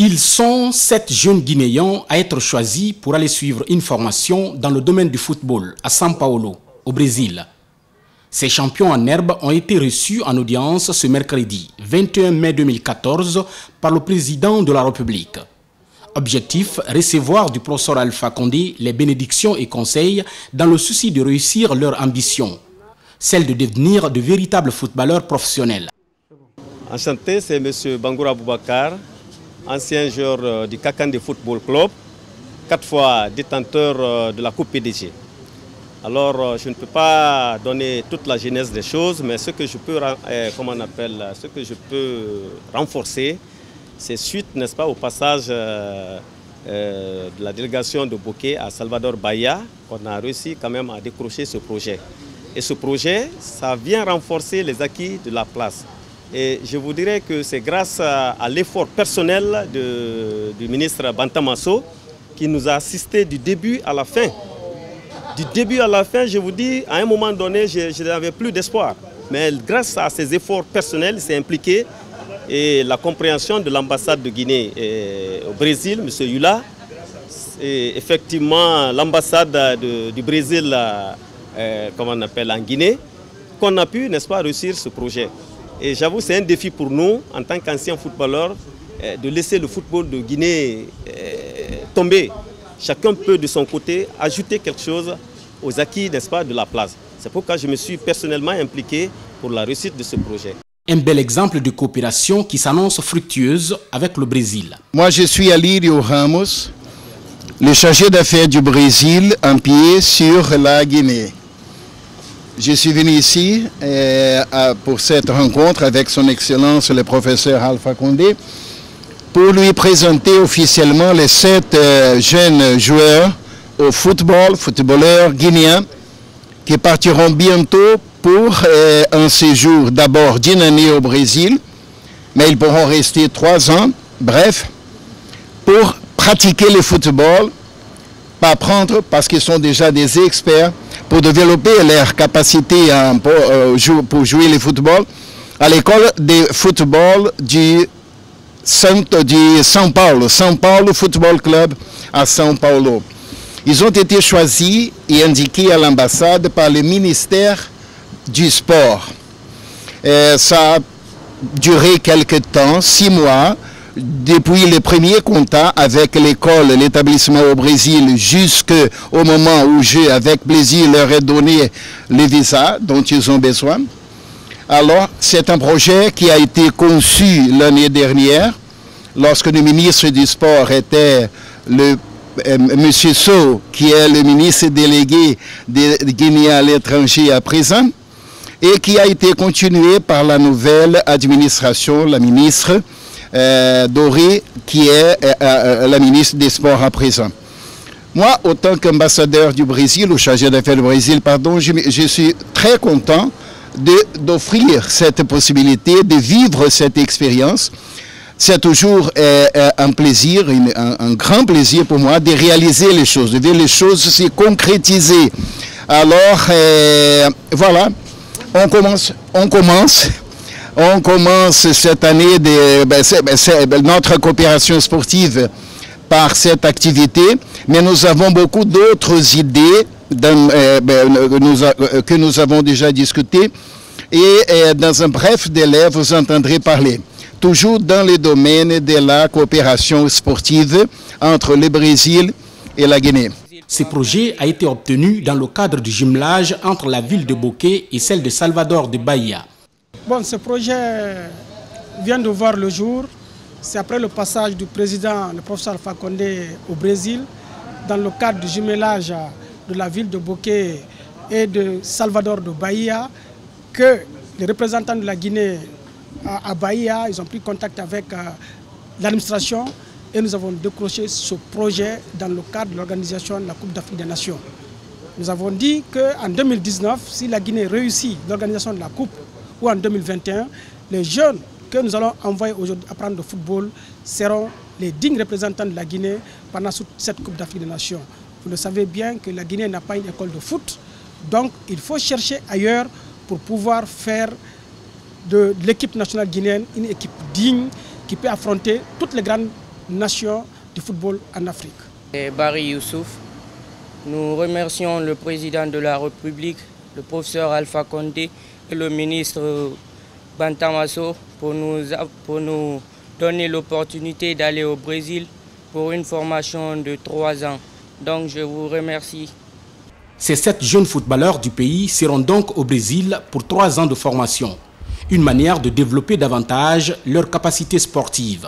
Ils sont 7 jeunes Guinéens à être choisis pour aller suivre une formation dans le domaine du football à São Paulo, au Brésil. Ces champions en herbe ont été reçus en audience ce mercredi 21 mai 2014 par le président de la République. Objectif, recevoir du professeur Alpha Condé les bénédictions et conseils dans le souci de réussir leur ambition, celle de devenir de véritables footballeurs professionnels. Enchanté, c'est M. Bangoura Boubacar, ancien joueur du Kakandé Football Club, 4 fois détenteur de la Coupe PDG. Alors, je ne peux pas donner toute la genèse des choses, mais ce que je peux, renforcer, c'est suite, n'est-ce pas, au passage de la délégation de Bokeh à Salvador Bahia, qu'on a réussi quand même à décrocher ce projet. Et ce projet, ça vient renforcer les acquis de la place. Et je vous dirais que c'est grâce à l'effort personnel du ministre Bantamasso qui nous a assistés du début à la fin. Du début à la fin, je vous dis, à un moment donné, je n'avais plus d'espoir. Mais grâce à ses efforts personnels, il s'est impliqué et la compréhension de l'ambassade de Guinée au Brésil, M. Yula, et effectivement l'ambassade du Brésil, comment on appelle, en Guinée, qu'on a pu, n'est-ce pas, réussir ce projet. Et j'avoue, c'est un défi pour nous, en tant qu'anciens footballeurs, de laisser le football de Guinée tomber. Chacun peut, de son côté, ajouter quelque chose aux acquis, n'est-ce pas, de la place. C'est pourquoi je me suis personnellement impliqué pour la réussite de ce projet. Un bel exemple de coopération qui s'annonce fructueuse avec le Brésil. Moi, je suis Alírio Ramos, le chargé d'affaires du Brésil en pied sur la Guinée. Je suis venu ici pour cette rencontre avec son Excellence le professeur Alpha Condé pour lui présenter officiellement les 7 jeunes joueurs au footballeurs guinéens qui partiront bientôt pour un séjour d'abord d'1 année au Brésil, mais ils pourront rester 3 ans, bref, pour pratiquer le football, pas apprendre parce qu'ils sont déjà des experts, pour développer leurs capacités pour jouer le football à l'école de football du São Paulo Football Club à São Paulo. Ils ont été choisis et indiqués à l'ambassade par le ministère du Sport. Ça a duré quelques temps, 6 mois, depuis le premier contact avec l'école, l'établissement au Brésil, jusqu'au moment où j'ai, avec plaisir, leur ai donné le visa dont ils ont besoin. Alors, c'est un projet qui a été conçu l'année dernière, lorsque le ministre du Sport était M. Sow, qui est le ministre délégué de Guinée à l'étranger à présent, et qui a été continué par la nouvelle administration, la ministre Doré, qui est la ministre des Sports à présent. Moi, autant qu'ambassadeur du Brésil, ou chargé d'affaires du Brésil, pardon, je suis très content d'offrir cette possibilité, de vivre cette expérience. C'est toujours un plaisir, un grand plaisir pour moi de réaliser les choses, de voir les choses se concrétiser. Alors, voilà, on commence cette année notre coopération sportive par cette activité, mais nous avons beaucoup d'autres idées que nous avons déjà discutées et dans un bref délai, vous entendrez parler. Toujours dans le domaine de la coopération sportive entre le Brésil et la Guinée. Ce projet a été obtenu dans le cadre du jumelage entre la ville de Bokeh et celle de Salvador de Bahia. Bon, ce projet vient de voir le jour. C'est après le passage du président, le professeur Alpha Condé, au Brésil, dans le cadre du jumelage de la ville de Bokeh et de Salvador de Bahia, que les représentants de la Guinée à Bahia, ils ont pris contact avec l'administration et nous avons décroché ce projet dans le cadre de l'organisation de la Coupe d'Afrique des Nations. Nous avons dit qu'en 2019, si la Guinée réussit l'organisation de la Coupe, ou en 2021, les jeunes que nous allons envoyer aujourd'hui apprendre le football seront les dignes représentants de la Guinée pendant cette Coupe d'Afrique des Nations. Vous le savez bien que la Guinée n'a pas une école de foot, donc il faut chercher ailleurs pour pouvoir faire de l'équipe nationale guinéenne une équipe digne qui peut affronter toutes les grandes nation du football en Afrique. Barry Youssouf, nous remercions le président de la République, le professeur Alpha Condé et le ministre Bantamasso pour nous donner l'opportunité d'aller au Brésil pour une formation de 3 ans. Donc je vous remercie. Ces 7 jeunes footballeurs du pays seront donc au Brésil pour 3 ans de formation. Une manière de développer davantage leurs capacités sportives.